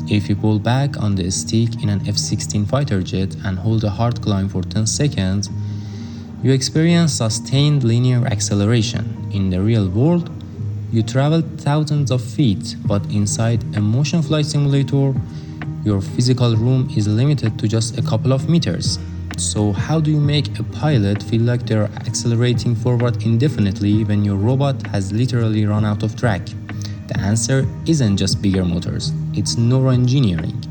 If you pull back on the stick in an F-16 fighter jet and hold a hard climb for 10 seconds, you experience sustained linear acceleration. In the real world, you travel thousands of feet, but inside a motion flight simulator, your physical room is limited to just a couple of meters. So how do you make a pilot feel like they're accelerating forward indefinitely when your robot has literally run out of track? The answer isn't just bigger motors, it's neuroengineering.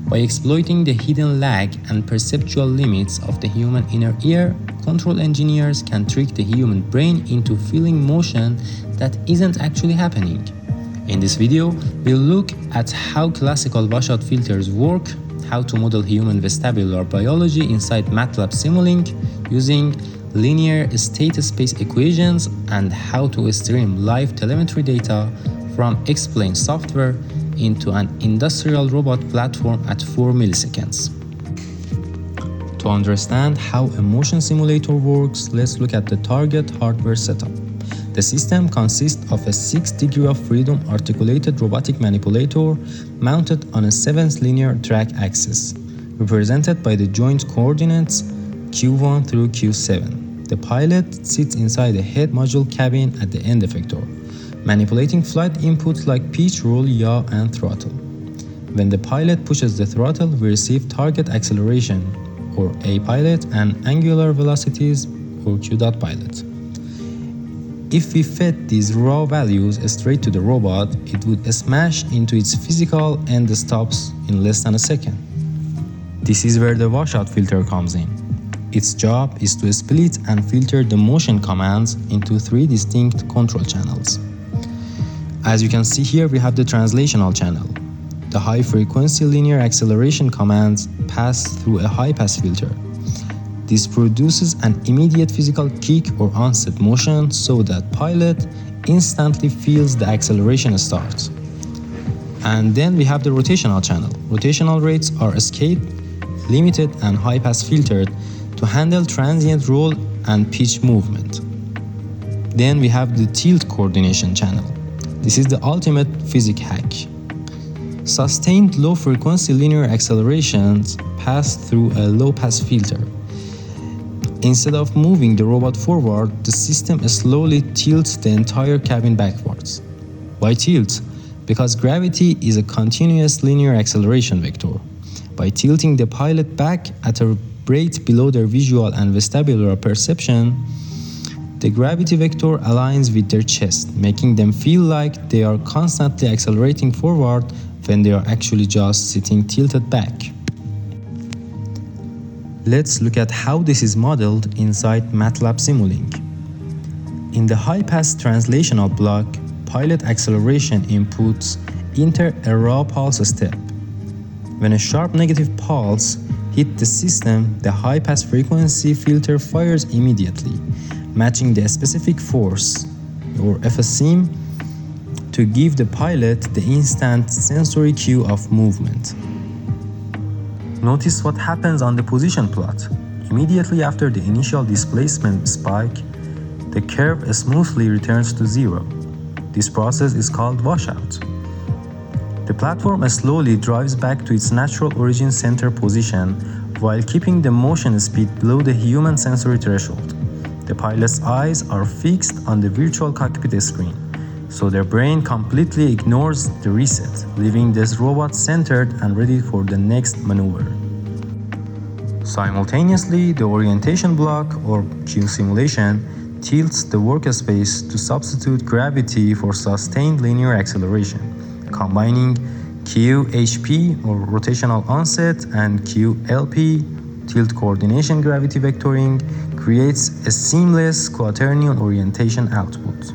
By exploiting the hidden lag and perceptual limits of the human inner ear, control engineers can trick the human brain into feeling motion that isn't actually happening. In this video, we'll look at how classical washout filters work, how to model human vestibular biology inside MATLAB Simulink using linear state space equations, and how to stream live telemetry data from Explain software into an industrial robot platform at 4 milliseconds. To understand how a motion simulator works, let's look at the target hardware setup. The system consists of a 6 degree of freedom articulated robotic manipulator mounted on a 7th linear track axis, represented by the joint coordinates Q1 through Q7. The pilot sits inside a head module cabin at the end effector, manipulating flight inputs like pitch, roll, yaw, and throttle. When the pilot pushes the throttle, we receive target acceleration, or A pilot, and angular velocities, or Q dot pilot. If we fed these raw values straight to the robot, it would smash into its physical end stops in less than a second. This is where the washout filter comes in. Its job is to split and filter the motion commands into 3 distinct control channels. As you can see here, we have the translational channel. The high-frequency linear acceleration commands pass through a high-pass filter. This produces an immediate physical kick or onset motion so that pilot instantly feels the acceleration start. And then we have the rotational channel. Rotational rates are escaped, limited, and high-pass filtered to handle transient roll and pitch movement. Then we have the tilt coordination channel. This is the ultimate physics hack. Sustained low-frequency linear accelerations pass through a low-pass filter. Instead of moving the robot forward, the system slowly tilts the entire cabin backwards. Why tilt? Because gravity is a continuous linear acceleration vector. By tilting the pilot back at a rate below their visual and vestibular perception, the gravity vector aligns with their chest, making them feel like they are constantly accelerating forward when they are actually just sitting tilted back. Let's look at how this is modeled inside MATLAB Simulink. In the high-pass translational block, pilot acceleration inputs enter a raw pulse step. When a sharp negative pulse hits the system, the high-pass frequency filter fires immediately, matching the specific force, or FSIM, to give the pilot the instant sensory cue of movement. Notice what happens on the position plot. Immediately after the initial displacement spike, the curve smoothly returns to zero. This process is called washout. The platform slowly drives back to its natural origin center position while keeping the motion speed below the human sensory threshold. The pilot's eyes are fixed on the virtual cockpit screen, so their brain completely ignores the reset, leaving this robot centered and ready for the next maneuver. Simultaneously, the orientation block, or Q simulation, tilts the workspace to substitute gravity for sustained linear acceleration, combining QHP, or rotational onset, and QLP, tilt coordination gravity vectoring, creates a seamless quaternion orientation output.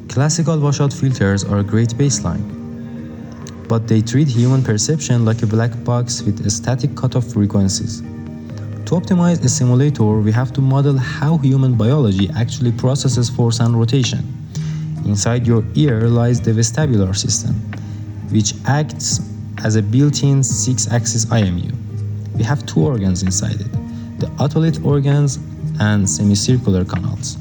Classical washout filters are a great baseline, but they treat human perception like a black box with static cutoff frequencies. To optimize a simulator, we have to model how human biology actually processes force and rotation. Inside your ear lies the vestibular system, which acts as a built-in 6-axis IMU. We have 2 organs inside it, the otolith organs and semicircular canals.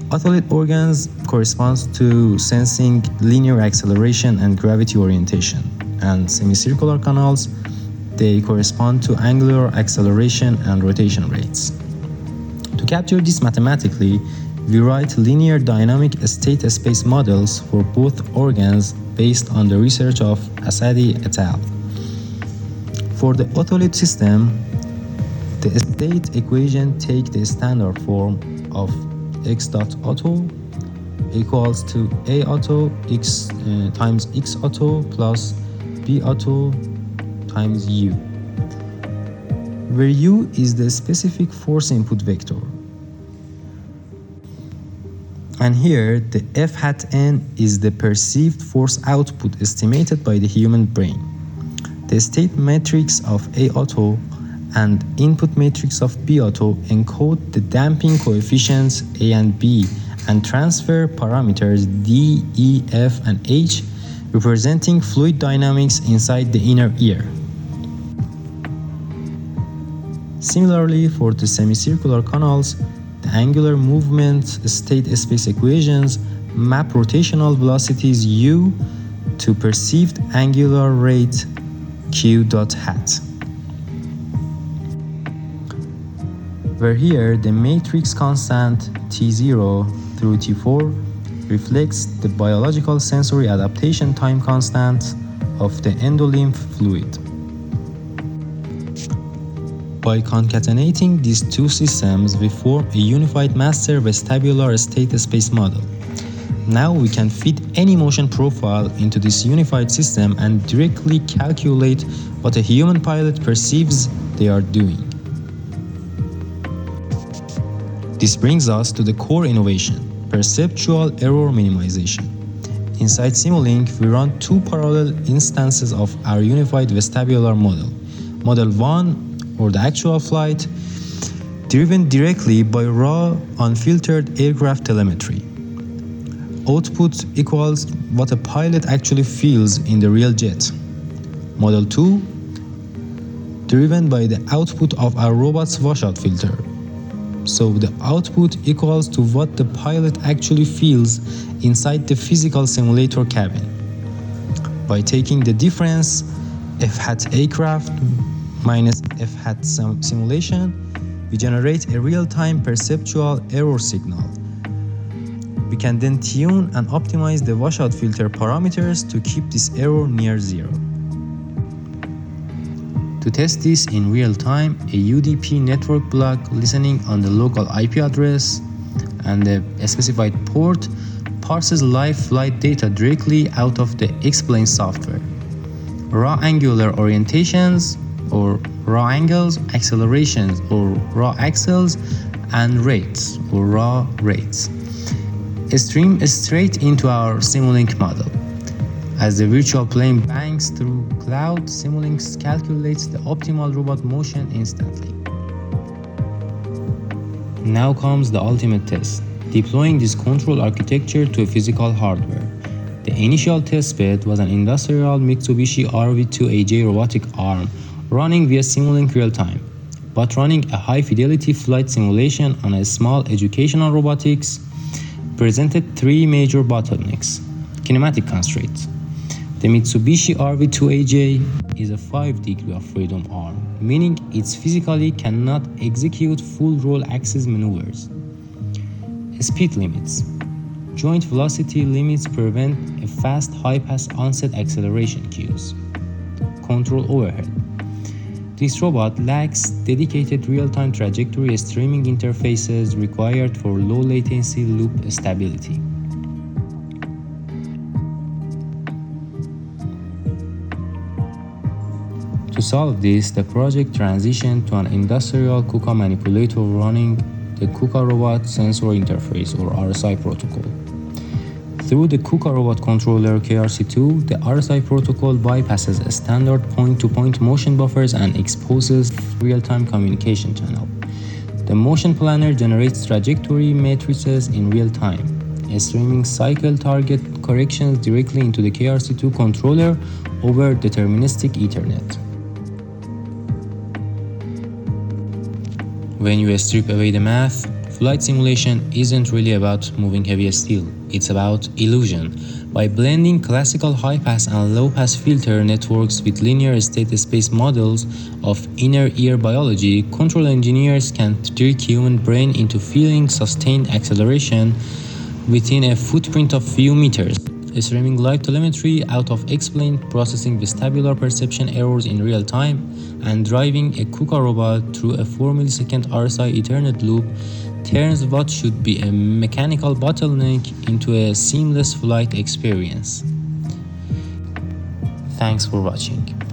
Otolith organs corresponds to sensing linear acceleration and gravity orientation. and semicircular canals, they correspond to angular acceleration and rotation rates. To capture this mathematically, we write linear dynamic state space models for both organs based on the research of Asadi et al. For the Otolith system, the state equation takes the standard form of x dot auto equals to A auto x times x auto plus B auto times U, where U is the specific force input vector. And here, the F hat n is the perceived force output estimated by the human brain. The state matrix of A auto and input matrix of B auto encode the damping coefficients A and B and transfer parameters D, E, F, and H, representing fluid dynamics inside the inner ear. Similarly, for the semicircular canals, the angular movement state space equations map rotational velocities U to perceived angular rate Q dot hat, where here the matrix constant T0 through T4 reflects the biological sensory adaptation time constant of the endolymph fluid. By concatenating these two systems, we form a unified master vestibular state space model. Now we can fit any motion profile into this unified system and directly calculate what a human pilot perceives they are doing. This brings us to the core innovation, perceptual error minimization. Inside Simulink, we run two parallel instances of our unified vestibular model. Model 1, or the actual flight, driven directly by raw, unfiltered aircraft telemetry. Output equals what a pilot actually feels in the real jet. Model 2, driven by the output of our robot's washout filter. So the output equals to what the pilot actually feels inside the physical simulator cabin. By taking the difference F hat aircraft minus F hat simulation, we generate a real-time perceptual error signal. We can then tune and optimize the washout filter parameters to keep this error near zero. To test this in real time, a UDP network block listening on the local IP address and the specified port parses live flight data directly out of the X-plane software. Raw angular orientations or raw angles, accelerations or raw axles, and rates or raw rates stream straight into our Simulink model. As the virtual plane bangs through cloud, Simulink calculates the optimal robot motion instantly. Now comes the ultimate test, deploying this control architecture to a physical hardware. The initial testbed was an industrial Mitsubishi RV2AJ robotic arm running via Simulink real-time, but running a high-fidelity flight simulation on a small educational robotics presented three major bottlenecks. Kinematic constraints. The Mitsubishi RV2AJ is a 5 degree of freedom arm, meaning it physically cannot execute full roll axis maneuvers. Speed limits. Joint velocity limits prevent a fast high-pass onset acceleration cues. Control overhead. This robot lacks dedicated real-time trajectory streaming interfaces required for low-latency loop stability. To solve this, the project transitioned to an industrial KUKA manipulator running the KUKA Robot Sensor Interface or RSI protocol. Through the KUKA Robot Controller KRC2, the RSI protocol bypasses a standard point-to-point motion buffers and exposes real-time communication channel. The motion planner generates trajectory matrices in real time, streaming cycle target corrections directly into the KRC2 controller over deterministic Ethernet. When you strip away the math, flight simulation isn't really about moving heavy steel, it's about illusion. By blending classical high-pass and low-pass filter networks with linear state space models of inner ear biology, control engineers can trick human brain into feeling sustained acceleration within a footprint of few meters, streaming live telemetry out of X-plane, processing vestibular perception errors in real time, and driving a KUKA robot through a 4 millisecond RSI Ethernet loop turns what should be a mechanical bottleneck into a seamless flight experience. Thanks for watching.